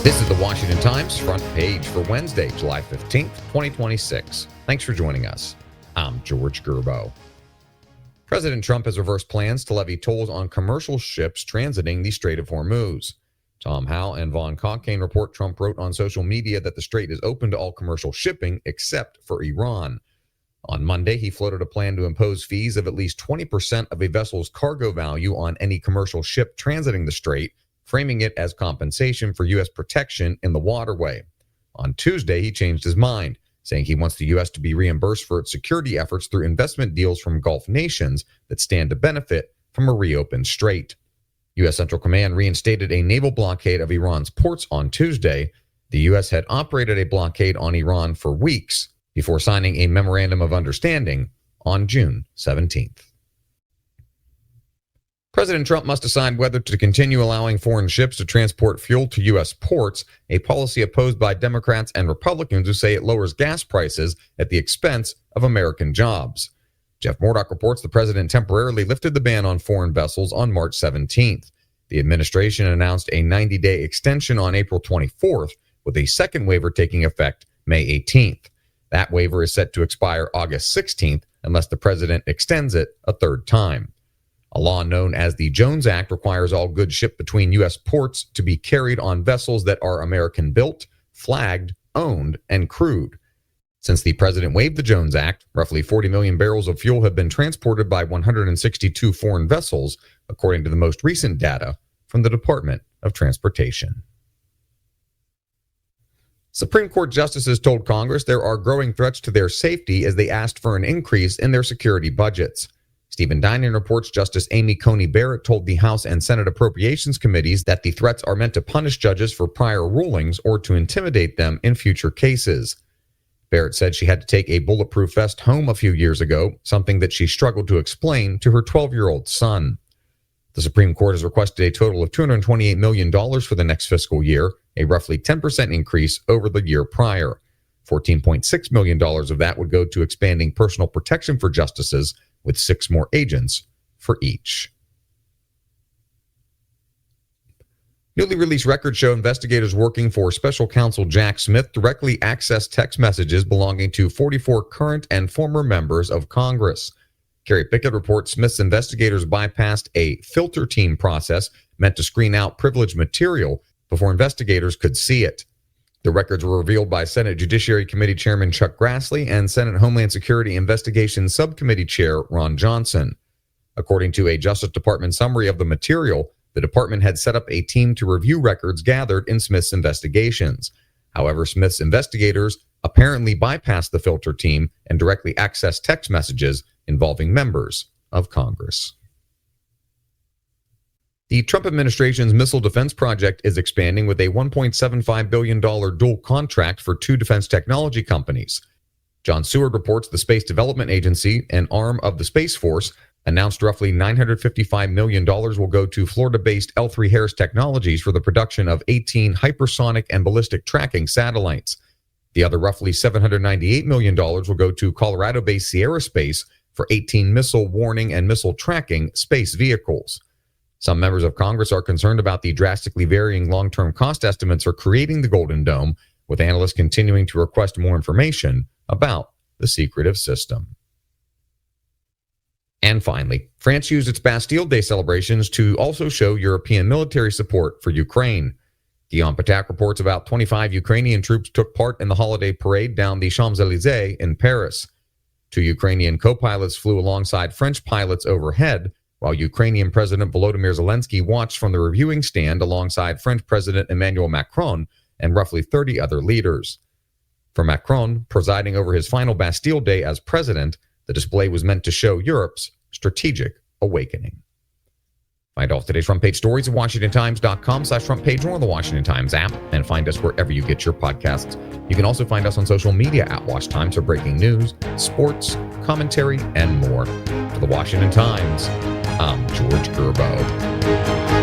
This is the Washington Times front page for Wednesday, July 15th, 2026. Thanks for joining us. I'm George Gerbo. President Trump has reversed plans to levy tolls on commercial ships transiting the Strait of Hormuz. Tom Howell and Vaughn Cockayne report Trump wrote on social media that the strait is open to all commercial shipping except for Iran. On Monday, he floated a plan to impose fees of at least 20% of a vessel's cargo value on any commercial ship transiting the strait, framing it as compensation for U.S. protection in the waterway. On Tuesday, he changed his mind, saying he wants the U.S. to be reimbursed for its security efforts through investment deals from Gulf nations that stand to benefit from a reopened strait. U.S. Central Command reinstated a naval blockade of Iran's ports on Tuesday. The U.S. had operated a blockade on Iran for weeks before signing a memorandum of understanding on June 17th. President Trump must decide whether to continue allowing foreign ships to transport fuel to U.S. ports, a policy opposed by Democrats and Republicans who say it lowers gas prices at the expense of American jobs. Jeff Murdoch reports the president temporarily lifted the ban on foreign vessels on March 17th. The administration announced a 90-day extension on April 24th, with a second waiver taking effect May 18th. That waiver is set to expire August 16th unless the president extends it a third time. A law known as the Jones Act requires all goods shipped between U.S. ports to be carried on vessels that are American-built, flagged, owned, and crewed. Since the president waived the Jones Act, roughly 40 million barrels of fuel have been transported by 162 foreign vessels, according to the most recent data from the Department of Transportation. Supreme Court justices told Congress there are growing threats to their safety as they asked for an increase in their security budgets. Stephen Dinan reports Justice Amy Coney Barrett told the House and Senate Appropriations Committees that the threats are meant to punish judges for prior rulings or to intimidate them in future cases. Barrett said she had to take a bulletproof vest home a few years ago, something that she struggled to explain to her 12-year-old son. The Supreme Court has requested a total of $228 million for the next fiscal year, a roughly 10% increase over the year prior. $14.6 million of that would go to expanding personal protection for justices, with 6 more agents for each. Newly released records show investigators working for special counsel Jack Smith directly accessed text messages belonging to 44 current and former members of Congress. Carrie Pickett reports Smith's investigators bypassed a filter team process meant to screen out privileged material before investigators could see it. The records were revealed by Senate Judiciary Committee Chairman Chuck Grassley and Senate Homeland Security Investigations Subcommittee Chair Ron Johnson. According to a Justice Department summary of the material, the department had set up a team to review records gathered in Smith's investigations. However, Smith's investigators apparently bypassed the filter team and directly accessed text messages involving members of Congress. The Trump administration's missile defense project is expanding with a $1.75 billion dual contract for 2 defense technology companies. John Seward reports the Space Development Agency, an arm of the Space Force, announced roughly $955 million will go to Florida-based L3 Harris Technologies for the production of 18 hypersonic and ballistic tracking satellites. The other roughly $798 million will go to Colorado-based Sierra Space for 18 missile warning and missile tracking space vehicles. Some members of Congress are concerned about the drastically varying long-term cost estimates for creating the Golden Dome, with analysts continuing to request more information about the secretive system. And finally, France used its Bastille Day celebrations to also show European military support for Ukraine. Guillaume Patak reports about 25 Ukrainian troops took part in the holiday parade down the Champs-Élysées in Paris. 2 Ukrainian co-pilots flew alongside French pilots overhead, while Ukrainian President Volodymyr Zelensky watched from the reviewing stand alongside French President Emmanuel Macron and roughly 30 other leaders. For Macron, presiding over his final Bastille Day as president, the display was meant to show Europe's strategic awakening. Find all of today's front page stories at WashingtonTimes.com/front page or the Washington Times app, and find us wherever you get your podcasts. You can also find us on social media at Wash Times for breaking news, sports, commentary, and more. For the Washington Times, I'm George Gerbo.